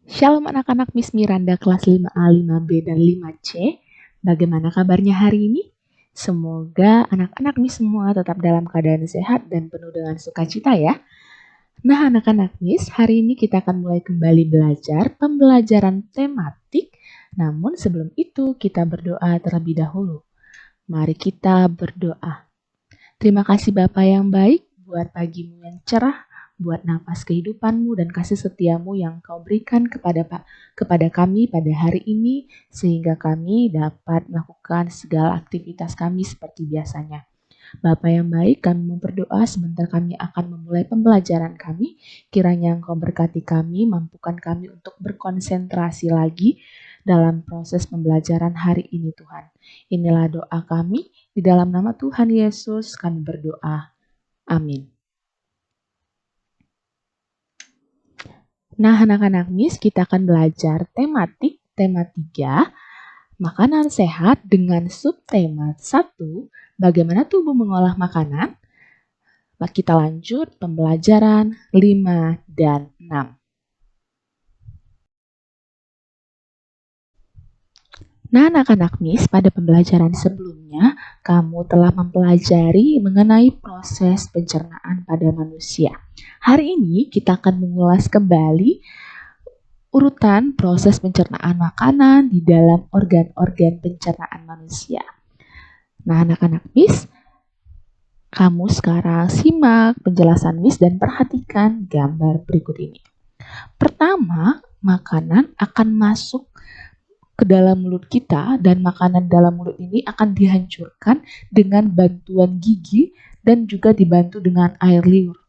Shalom anak-anak Miss Miranda kelas 5A, 5B, dan 5C. Bagaimana kabarnya hari ini? Semoga anak-anak Miss semua tetap dalam keadaan sehat dan penuh dengan sukacita ya. Nah anak-anak Miss, hari ini kita akan mulai kembali belajar pembelajaran tematik. Namun sebelum itu kita berdoa terlebih dahulu. Mari kita berdoa. Terima kasih Bapa yang baik buat pagimu yang cerah, buat nafas kehidupanmu dan kasih setiamu yang kau berikan kepada kami pada hari ini, sehingga kami dapat melakukan segala aktivitas kami seperti biasanya. Bapa yang baik, kami berdoa sebentar kami akan memulai pembelajaran kami. Kiranya Engkau berkati kami, mampukan kami untuk berkonsentrasi lagi dalam proses pembelajaran hari ini Tuhan. Inilah doa kami, di dalam nama Tuhan Yesus kami berdoa. Amin. Nah anak-anak Miss, kita akan belajar tema 3, makanan sehat dengan subtema 1, bagaimana tubuh mengolah makanan. Kita lanjut pembelajaran 5 dan 6. Nah anak-anak Miss, pada pembelajaran sebelumnya, kamu telah mempelajari mengenai proses pencernaan pada manusia. Hari ini kita akan mengulas kembali urutan proses pencernaan makanan di dalam organ-organ pencernaan manusia. Nah anak-anak Miss, kamu sekarang simak penjelasan Miss dan perhatikan gambar berikut ini. Pertama, makanan akan masuk ke dalam mulut kita dan makanan dalam mulut ini akan dihancurkan dengan bantuan gigi dan juga dibantu dengan air liur.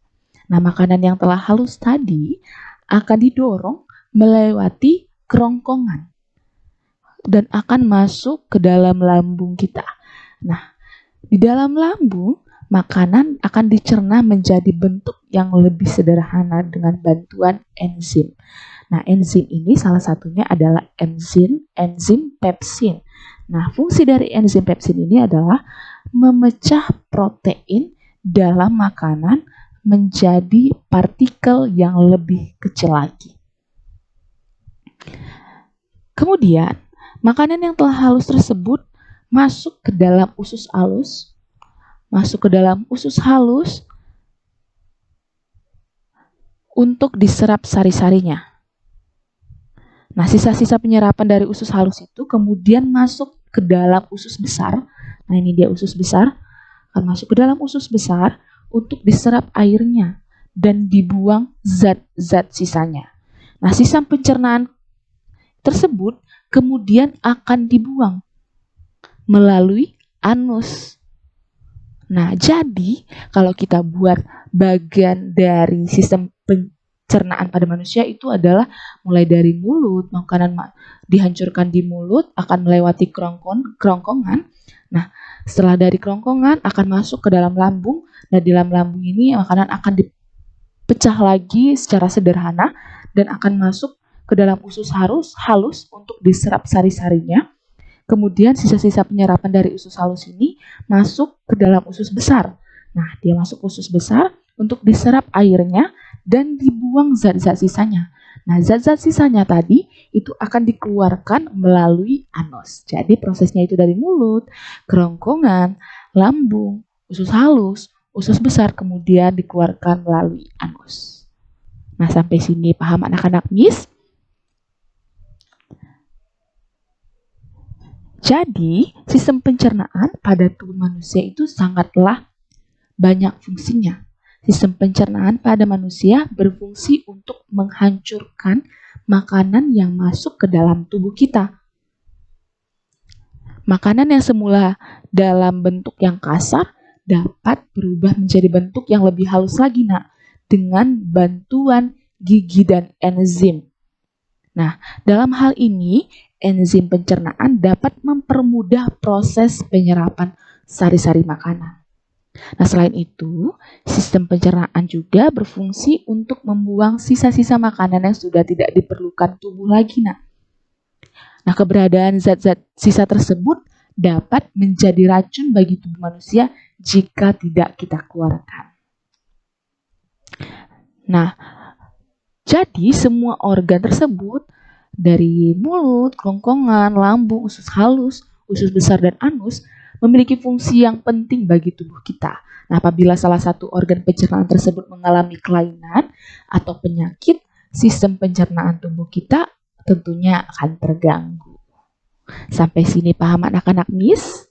Nah, makanan yang telah halus tadi akan didorong melewati kerongkongan dan akan masuk ke dalam lambung kita. Nah, di dalam lambung, makanan akan dicerna menjadi bentuk yang lebih sederhana dengan bantuan enzim. Nah, enzim ini salah satunya adalah enzim pepsin. Nah, fungsi dari enzim pepsin ini adalah memecah protein dalam makanan menjadi partikel yang lebih kecil lagi. Kemudian, makanan yang telah halus tersebut masuk ke dalam usus halus untuk diserap sari-sarinya. Nah, sisa-sisa penyerapan dari usus halus itu kemudian masuk ke dalam usus besar. Nah, ini dia usus besar. Akan masuk ke dalam usus besar untuk diserap airnya dan dibuang zat-zat sisanya. Nah, sisa pencernaan tersebut kemudian akan dibuang melalui anus. Nah, jadi kalau kita buat bagian dari sistem pencernaan pada manusia itu adalah mulai dari mulut, makanan dihancurkan di mulut, akan melewati kerongkongan. Nah, setelah dari kerongkongan akan masuk ke dalam lambung. Nah, di dalam lambung ini makanan akan dipecah lagi secara sederhana dan akan masuk ke dalam usus halus untuk diserap sari-sarinya. Kemudian sisa-sisa penyerapan dari usus halus ini masuk ke dalam usus besar. Nah, dia masuk usus besar untuk diserap airnya dan dibuang zat-zat sisanya. Nah, zat-zat sisanya tadi itu akan dikeluarkan melalui anus. Jadi prosesnya itu dari mulut, kerongkongan, lambung, usus halus, usus besar, kemudian dikeluarkan melalui anus. Nah, sampai sini paham anak-anak Miss? Jadi, sistem pencernaan pada tubuh manusia itu sangatlah banyak fungsinya. Sistem pencernaan pada manusia berfungsi untuk menghancurkan makanan yang masuk ke dalam tubuh kita. Makanan yang semula dalam bentuk yang kasar dapat berubah menjadi bentuk yang lebih halus lagi, dengan bantuan gigi dan enzim. Nah, dalam hal ini, enzim pencernaan dapat mempermudah proses penyerapan sari-sari makanan. Nah, selain itu, sistem pencernaan juga berfungsi untuk membuang sisa-sisa makanan yang sudah tidak diperlukan tubuh lagi, Nah, keberadaan zat-zat sisa tersebut dapat menjadi racun bagi tubuh manusia jika tidak kita keluarkan. Nah, Jadi semua organ tersebut dari mulut, kerongkongan, lambung, usus halus, usus besar dan anus memiliki fungsi yang penting bagi tubuh kita. Nah, apabila salah satu organ pencernaan tersebut mengalami kelainan atau penyakit, sistem pencernaan tubuh kita tentunya akan terganggu. Sampai sini paham anak-anak Miss?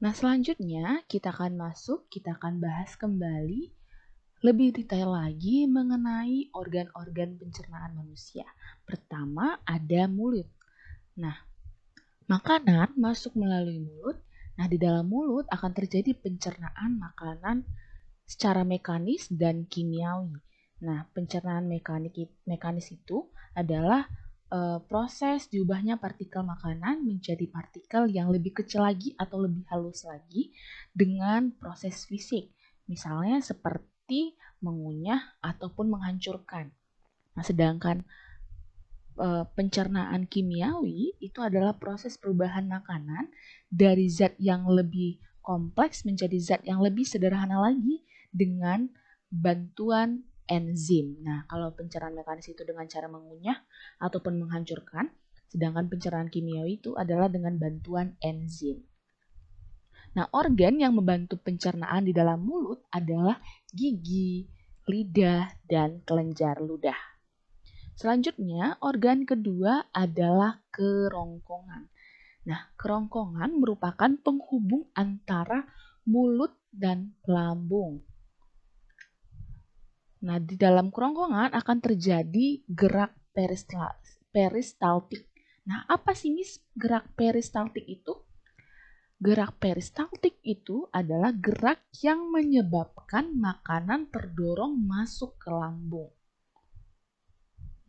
Nah, selanjutnya kita akan bahas kembali lebih detail lagi mengenai organ-organ pencernaan manusia. Pertama, ada mulut. Nah, makanan masuk melalui mulut. Nah, di dalam mulut akan terjadi pencernaan makanan secara mekanis dan kimiawi. Nah, pencernaan mekanis itu adalah proses diubahnya partikel makanan menjadi partikel yang lebih kecil lagi atau lebih halus lagi dengan proses fisik. Misalnya seperti mengunyah ataupun menghancurkan. Nah, sedangkan pencernaan kimiawi itu adalah proses perubahan makanan dari zat yang lebih kompleks menjadi zat yang lebih sederhana lagi dengan bantuan enzim. Nah, kalau pencernaan mekanis itu dengan cara mengunyah ataupun menghancurkan, sedangkan pencernaan kimiawi itu adalah dengan bantuan enzim. Nah, organ yang membantu pencernaan di dalam mulut adalah gigi, lidah, dan kelenjar ludah. Selanjutnya, organ kedua adalah kerongkongan. Nah, kerongkongan merupakan penghubung antara mulut dan lambung. Nah, di dalam kerongkongan akan terjadi gerak peristaltik. Nah, apa sih Miss gerak peristaltik itu? Gerak peristaltik itu adalah gerak yang menyebabkan makanan terdorong masuk ke lambung.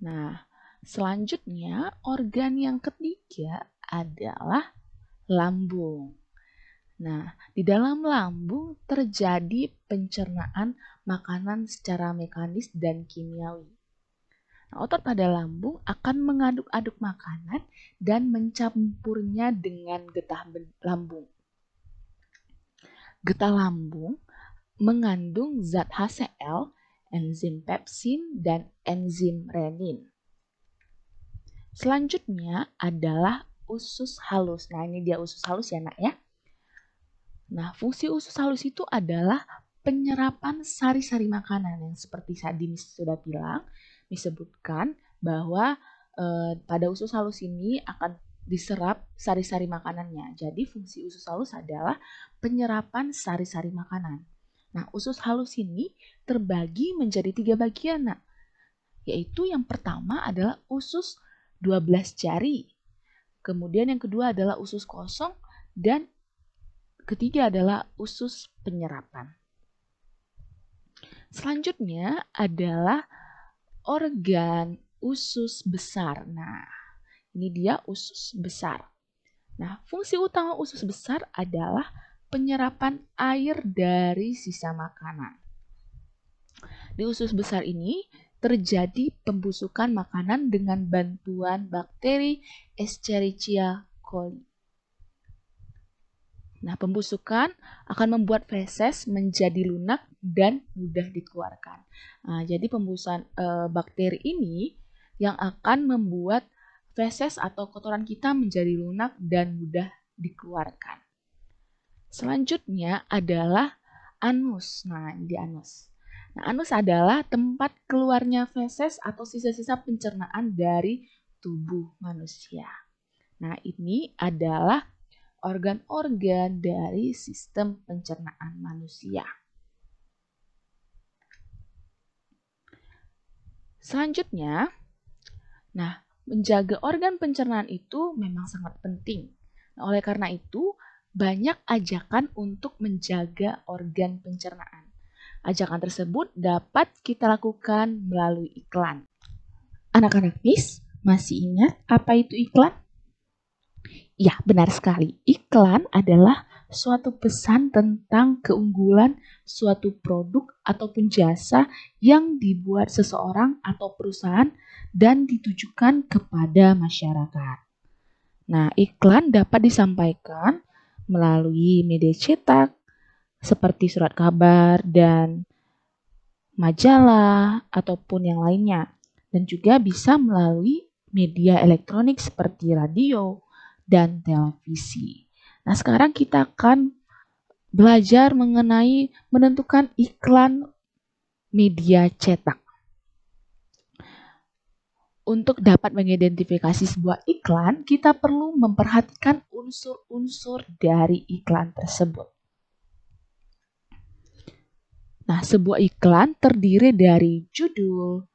Nah, selanjutnya organ yang ketiga adalah lambung. Nah, di dalam lambung terjadi pencernaan makanan secara mekanis dan kimiawi. Nah, otot pada lambung akan mengaduk-aduk makanan dan mencampurnya dengan getah lambung. Getah lambung mengandung zat HCl, enzim pepsin, dan enzim renin. Selanjutnya adalah usus halus. Nah, ini dia usus halus ya, Nak ya. Nah, fungsi usus halus itu adalah penyerapan sari-sari makanan yang seperti tadi Miss sudah bilang, disebutkan bahwa pada usus halus ini akan diserap sari-sari makanannya. Jadi fungsi usus halus adalah penyerapan sari-sari makanan. Nah, usus halus ini terbagi menjadi 3 bagian, Nak. Yaitu yang pertama adalah usus 12 jari. Kemudian yang kedua adalah usus kosong dan ketiga adalah usus penyerapan. Selanjutnya adalah organ usus besar. Nah, ini dia usus besar. Nah, fungsi utama usus besar adalah penyerapan air dari sisa makanan. Di usus besar ini terjadi pembusukan makanan dengan bantuan bakteri Escherichia coli. Nah, pembusukan akan membuat feses menjadi lunak dan mudah dikeluarkan. Nah, jadi pembusukan bakteri ini yang akan membuat feses atau kotoran kita menjadi lunak dan mudah dikeluarkan. Selanjutnya adalah anus. Nah, ini di anus. Nah, anus adalah tempat keluarnya feses atau sisa-sisa pencernaan dari tubuh manusia. Nah, ini adalah organ-organ dari sistem pencernaan manusia. Selanjutnya, nah, menjaga organ pencernaan itu memang sangat penting. Nah, oleh karena itu, banyak ajakan untuk menjaga organ pencernaan. Ajakan tersebut dapat kita lakukan melalui iklan. Anak-anak Miss, masih ingat apa itu iklan? Ya, benar sekali. Iklan adalah suatu pesan tentang keunggulan suatu produk ataupun jasa yang dibuat seseorang atau perusahaan dan ditujukan kepada masyarakat. Nah, iklan dapat disampaikan melalui media cetak seperti surat kabar dan majalah ataupun yang lainnya. Dan juga bisa melalui media elektronik seperti radio dan televisi. Nah, sekarang kita akan belajar mengenai menentukan iklan media cetak. Untuk dapat mengidentifikasi sebuah iklan, kita perlu memperhatikan unsur-unsur dari iklan tersebut. Nah, sebuah iklan terdiri dari judul,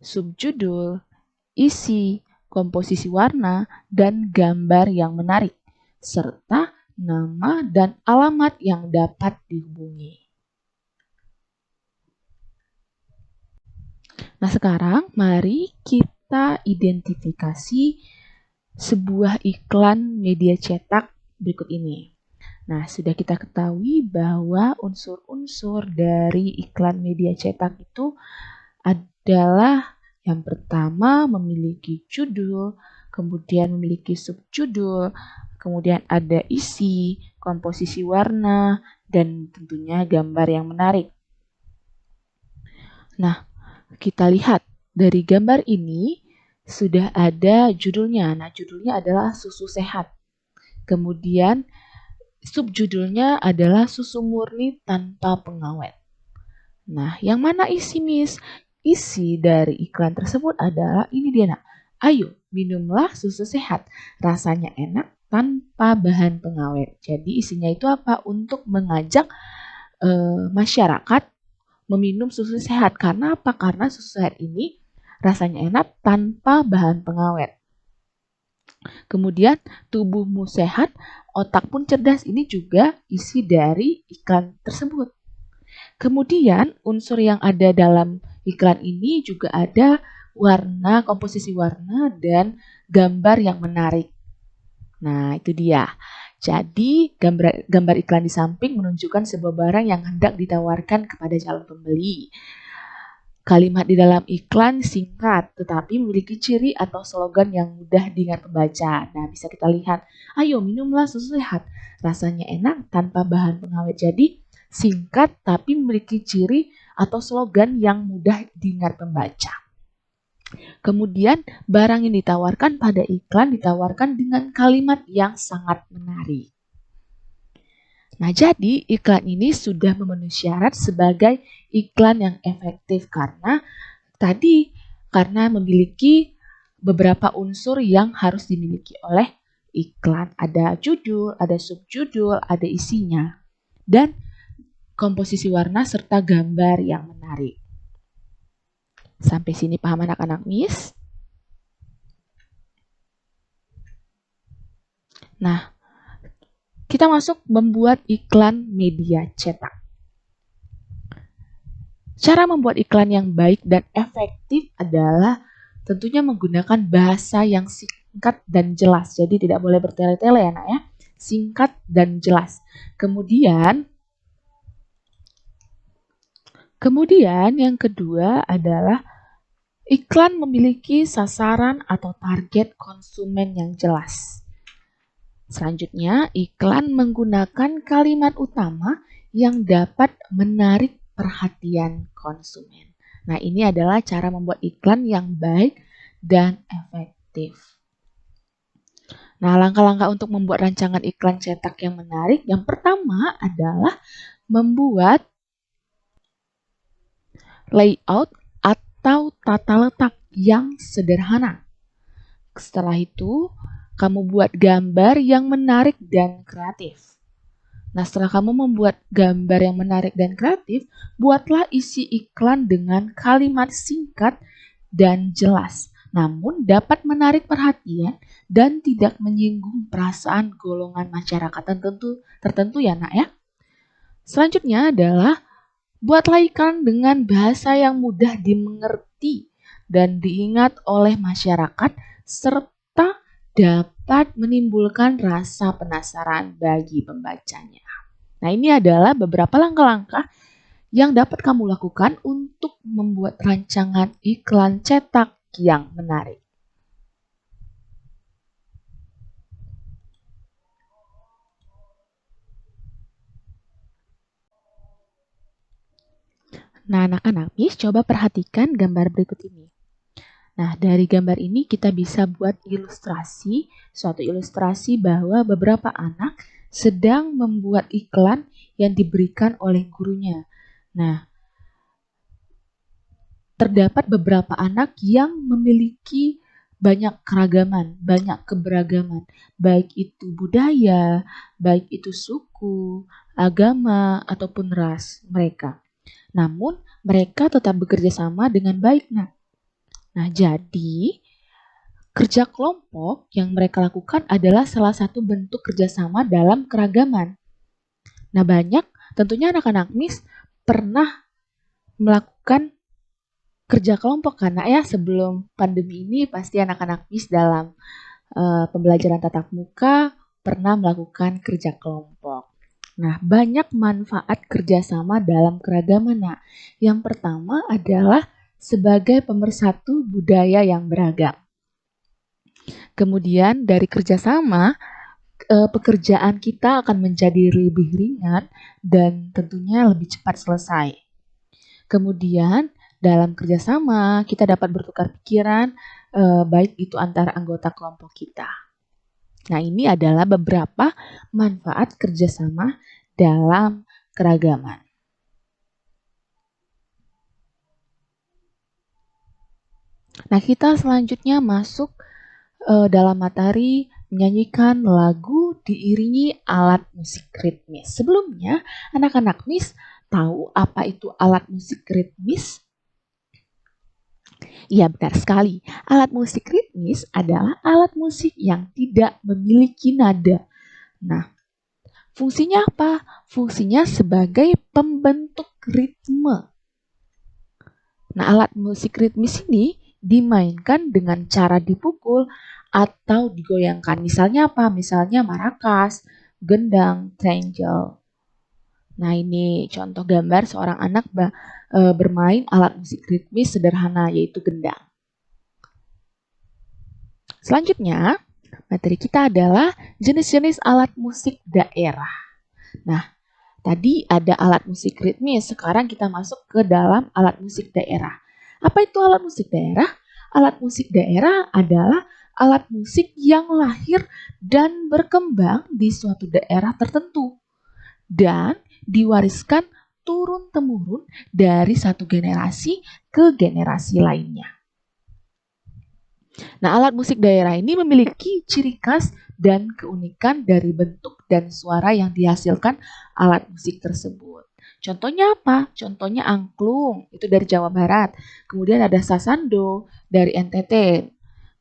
subjudul, isi, komposisi warna, dan gambar yang menarik, serta nama dan alamat yang dapat dihubungi. Nah, sekarang mari kita identifikasi sebuah iklan media cetak berikut ini. Nah, sudah kita ketahui bahwa unsur-unsur dari iklan media cetak itu adalah yang pertama memiliki judul, kemudian memiliki subjudul, kemudian ada isi, komposisi warna, dan tentunya gambar yang menarik. Nah, kita lihat dari gambar ini sudah ada judulnya. Nah, judulnya adalah susu sehat. Kemudian subjudulnya adalah susu murni tanpa pengawet. Nah, yang mana isi, Miss? Isi dari iklan tersebut adalah ini dia, nak. Ayo, minumlah susu sehat. Rasanya enak tanpa bahan pengawet. Jadi isinya itu apa? Untuk mengajak masyarakat meminum susu sehat. Karena apa? Karena susu sehat ini rasanya enak tanpa bahan pengawet. Kemudian tubuhmu sehat, otak pun cerdas. Ini juga isi dari iklan tersebut. Kemudian unsur yang ada dalam iklan ini juga ada warna, komposisi warna, dan gambar yang menarik. Nah, itu dia. Jadi, gambar iklan di samping menunjukkan sebuah barang yang hendak ditawarkan kepada calon pembeli. Kalimat di dalam iklan singkat, tetapi memiliki ciri atau slogan yang mudah diingat pembaca. Nah, bisa kita lihat, ayo minumlah susu sehat, rasanya enak tanpa bahan pengawet. Jadi, singkat tapi memiliki ciri atau slogan yang mudah diingat pembaca. Kemudian, barang yang ditawarkan pada iklan ditawarkan dengan kalimat yang sangat menarik. Nah, jadi iklan ini sudah memenuhi syarat sebagai iklan yang efektif karena memiliki beberapa unsur yang harus dimiliki oleh iklan. Ada judul, ada subjudul, ada isinya, dan komposisi warna serta gambar yang menarik. Sampai sini paham anak-anak, Miss? Nah, kita masuk membuat iklan media cetak. Cara membuat iklan yang baik dan efektif adalah tentunya menggunakan bahasa yang singkat dan jelas. Jadi tidak boleh bertele-tele ya, nak ya. Singkat dan jelas. Kemudian yang kedua adalah iklan memiliki sasaran atau target konsumen yang jelas. Selanjutnya, iklan menggunakan kalimat utama yang dapat menarik perhatian konsumen. Nah, ini adalah cara membuat iklan yang baik dan efektif. Nah, langkah-langkah untuk membuat rancangan iklan cetak yang menarik, yang pertama adalah membuat layout atau tata letak yang sederhana. Setelah itu, kamu buat gambar yang menarik dan kreatif. Nah, setelah kamu membuat gambar yang menarik dan kreatif, buatlah isi iklan dengan kalimat singkat dan jelas, namun dapat menarik perhatian dan tidak menyinggung perasaan golongan masyarakat tertentu ya, nak ya. Selanjutnya adalah buatlah iklan dengan bahasa yang mudah dimengerti dan diingat oleh masyarakat serta dapat menimbulkan rasa penasaran bagi pembacanya. Nah, ini adalah beberapa langkah-langkah yang dapat kamu lakukan untuk membuat rancangan iklan cetak yang menarik. Nah, anak-anak, Miss coba perhatikan gambar berikut ini. Nah, dari gambar ini kita bisa buat ilustrasi, suatu ilustrasi bahwa beberapa anak sedang membuat iklan yang diberikan oleh gurunya. Nah, terdapat beberapa anak yang memiliki banyak keragaman, banyak keberagaman, baik itu budaya, baik itu suku, agama, ataupun ras mereka. Namun, mereka tetap bekerja sama dengan baik. Nah, jadi kerja kelompok yang mereka lakukan adalah salah satu bentuk kerjasama dalam keragaman. Nah, tentunya anak-anak Miss pernah melakukan kerja kelompok karena ya sebelum pandemi ini pasti anak-anak Miss dalam pembelajaran tatap muka pernah melakukan kerja kelompok. Nah, banyak manfaat kerjasama dalam keragaman. Nah, yang pertama adalah sebagai pemersatu budaya yang beragam. Kemudian dari kerjasama, pekerjaan kita akan menjadi lebih ringan dan tentunya lebih cepat selesai. Kemudian dalam kerjasama kita dapat bertukar pikiran, baik itu antara anggota kelompok kita. Nah, ini adalah beberapa manfaat kerjasama dalam keragaman. Nah, kita selanjutnya masuk dalam materi menyanyikan lagu diiringi alat musik ritmis. Sebelumnya, anak-anak Miss tahu apa itu alat musik ritmis? Ya, benar sekali. Alat musik ritmis adalah alat musik yang tidak memiliki nada. Nah, fungsinya apa? Fungsinya sebagai pembentuk ritme. Nah, alat musik ritmis ini dimainkan dengan cara dipukul atau digoyangkan. Misalnya apa? Misalnya marakas, gendang, triangle. Nah, ini contoh gambar seorang anak bermain alat musik ritmis sederhana yaitu gendang. Selanjutnya, materi kita adalah jenis-jenis alat musik daerah. Nah, tadi ada alat musik ritmis, sekarang kita masuk ke dalam alat musik daerah. Apa itu alat musik daerah? Alat musik daerah adalah alat musik yang lahir dan berkembang di suatu daerah tertentu dan diwariskan turun-temurun dari satu generasi ke generasi lainnya. Nah, alat musik daerah ini memiliki ciri khas dan keunikan dari bentuk dan suara yang dihasilkan alat musik tersebut. Contohnya apa? Contohnya angklung, itu dari Jawa Barat. Kemudian ada sasando dari NTT.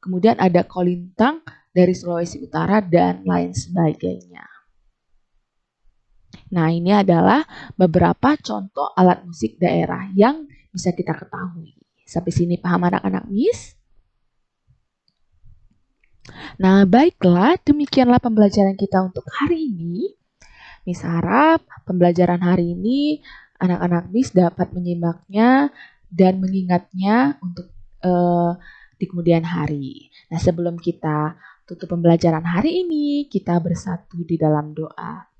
Kemudian ada kolintang dari Sulawesi Utara dan lain sebagainya. Nah, ini adalah beberapa contoh alat musik daerah yang bisa kita ketahui. Sampai sini paham anak-anak Miss? Nah, baiklah, demikianlah pembelajaran kita untuk hari ini. Miss harap pembelajaran hari ini anak-anak Miss dapat menyimaknya dan mengingatnya untuk di kemudian hari. Nah, sebelum kita tutup pembelajaran hari ini, kita bersatu di dalam doa.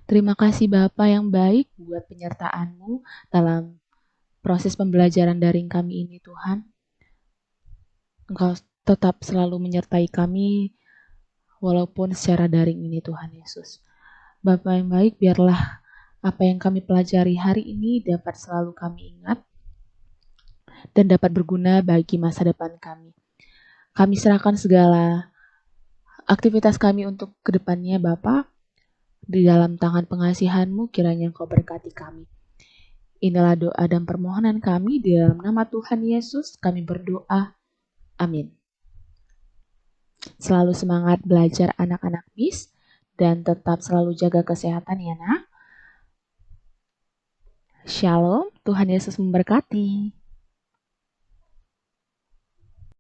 Terima kasih Bapak yang baik buat penyertaan-Mu dalam proses pembelajaran daring kami ini, Tuhan. Engkau tetap selalu menyertai kami walaupun secara daring ini, Tuhan Yesus. Bapa yang baik, biarlah apa yang kami pelajari hari ini dapat selalu kami ingat dan dapat berguna bagi masa depan kami. Kami serahkan segala aktivitas kami untuk kedepannya, Bapa. Di dalam tangan pengasihan-Mu, kiranya Engkau berkati kami. Inilah doa dan permohonan kami di dalam nama Tuhan Yesus, kami berdoa. Amin. Selalu semangat belajar anak-anak Miss dan tetap selalu jaga kesehatan ya nak. Shalom, Tuhan Yesus memberkati.